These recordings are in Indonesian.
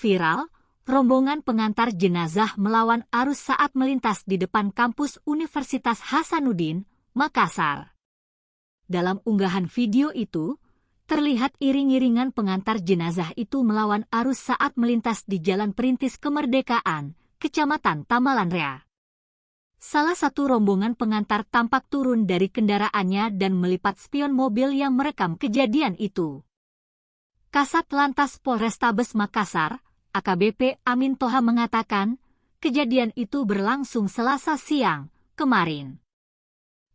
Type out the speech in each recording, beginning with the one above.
Viral, rombongan pengantar jenazah melawan arus saat melintas di depan kampus Universitas Hasanuddin, Makassar. Dalam unggahan video itu, terlihat iring-iringan pengantar jenazah itu melawan arus saat melintas di Jalan Perintis Kemerdekaan, Kecamatan Tamalanrea. Salah satu rombongan pengantar tampak turun dari kendaraannya dan melipat spion mobil yang merekam kejadian itu. Kasat Lantas Polrestabes Makassar, AKBP Amin Toha mengatakan, kejadian itu berlangsung Selasa siang, kemarin.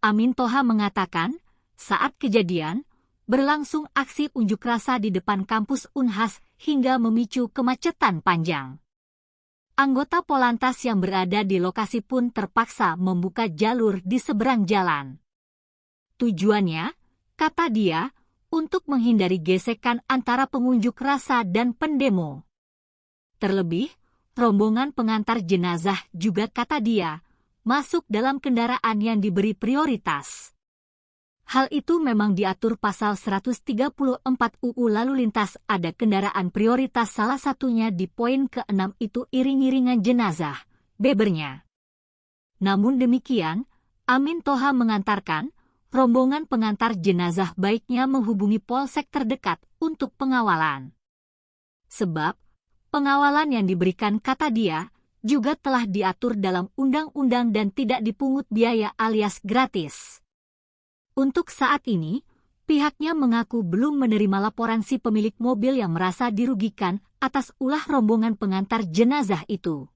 Amin Toha mengatakan, saat kejadian, berlangsung aksi unjuk rasa di depan kampus Unhas hingga memicu kemacetan panjang. Anggota Polantas yang berada di lokasi pun terpaksa membuka jalur di seberang jalan. Tujuannya, kata dia, untuk menghindari gesekan antara pengunjuk rasa dan pendemo. Terlebih, rombongan pengantar jenazah juga kata dia, masuk dalam kendaraan yang diberi prioritas. Hal itu memang diatur pasal 134 UU Lalu Lintas, ada kendaraan prioritas, salah satunya di poin ke-6 itu iring-iringan jenazah, bebernya. Namun demikian, Amin Toha mengantarkan, rombongan pengantar jenazah baiknya menghubungi polsek terdekat untuk pengawalan. Sebab, pengawalan yang diberikan, kata dia, juga telah diatur dalam undang-undang dan tidak dipungut biaya alias gratis. Untuk saat ini, pihaknya mengaku belum menerima laporan si pemilik mobil yang merasa dirugikan atas ulah rombongan pengantar jenazah itu.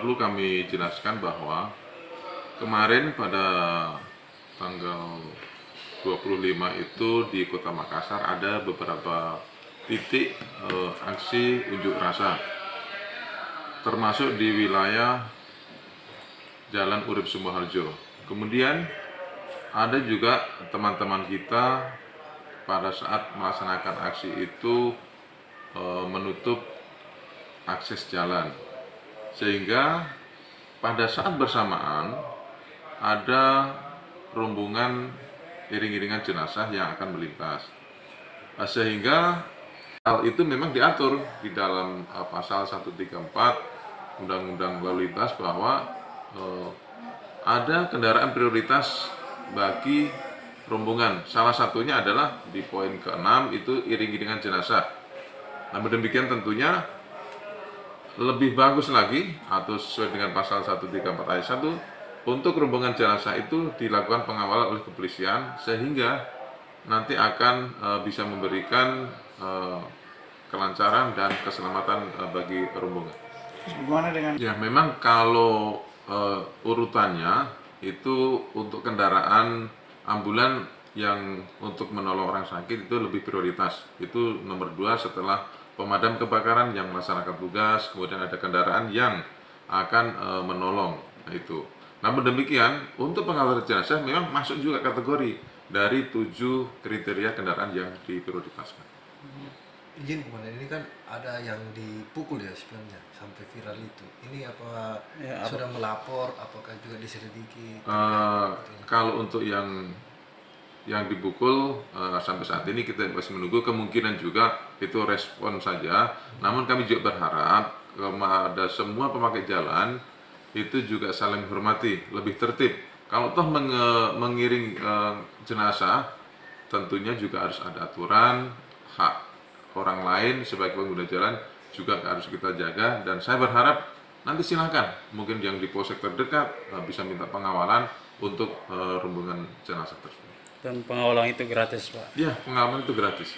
Perlu kami jelaskan bahwa kemarin pada tanggal 25 itu di Kota Makassar ada beberapa titik aksi unjuk rasa, termasuk di wilayah Jalan Urip Sumoharjo. Kemudian ada juga teman-teman kita pada saat melaksanakan aksi itu menutup akses jalan. Sehingga pada saat bersamaan ada rombongan iring-iringan jenazah yang akan melintas. Sehingga hal itu memang diatur di dalam pasal 134 Undang-Undang Lalu Lintas bahwa ada kendaraan prioritas bagi rombongan. Salah satunya adalah di poin ke-6 itu iring-iringan jenazah. Namun demikian tentunya lebih bagus lagi atau sesuai dengan pasal 134 ayat 1 untuk rombongan jenazah itu dilakukan pengawalan oleh kepolisian sehingga nanti akan bisa memberikan kelancaran dan keselamatan bagi rombongan. Bagaimana dengan? Ya, memang kalau urutannya itu untuk kendaraan ambulan yang untuk menolong orang sakit itu lebih prioritas. Itu nomor 2 setelah pemadam kebakaran yang melaksanakan tugas, kemudian ada kendaraan yang akan menolong itu. Namun demikian, untuk pengawalan jenazah memang masuk juga kategori dari 7 kriteria kendaraan yang diprioritaskan. Izin komandan, ini kan ada yang dipukul ya sebenarnya sampai viral itu. Ini apa sudah melapor? Apakah juga diselidiki? Kalau untuk yang dipukul sampai saat ini kita masih menunggu, kemungkinan juga itu respon saja. Namun kami juga berharap kepada semua pemakai jalan itu juga saling menghormati, lebih tertib. Kalau toh mengiring jenazah, tentunya juga harus ada aturan, hak orang lain sebagai pengguna jalan juga harus kita jaga. Dan saya berharap nanti silakan mungkin yang di polsek terdekat bisa minta pengawalan untuk rombongan jenazah tersebut. Dan pengawalan itu gratis, Pak? Ya, pengawalan itu gratis.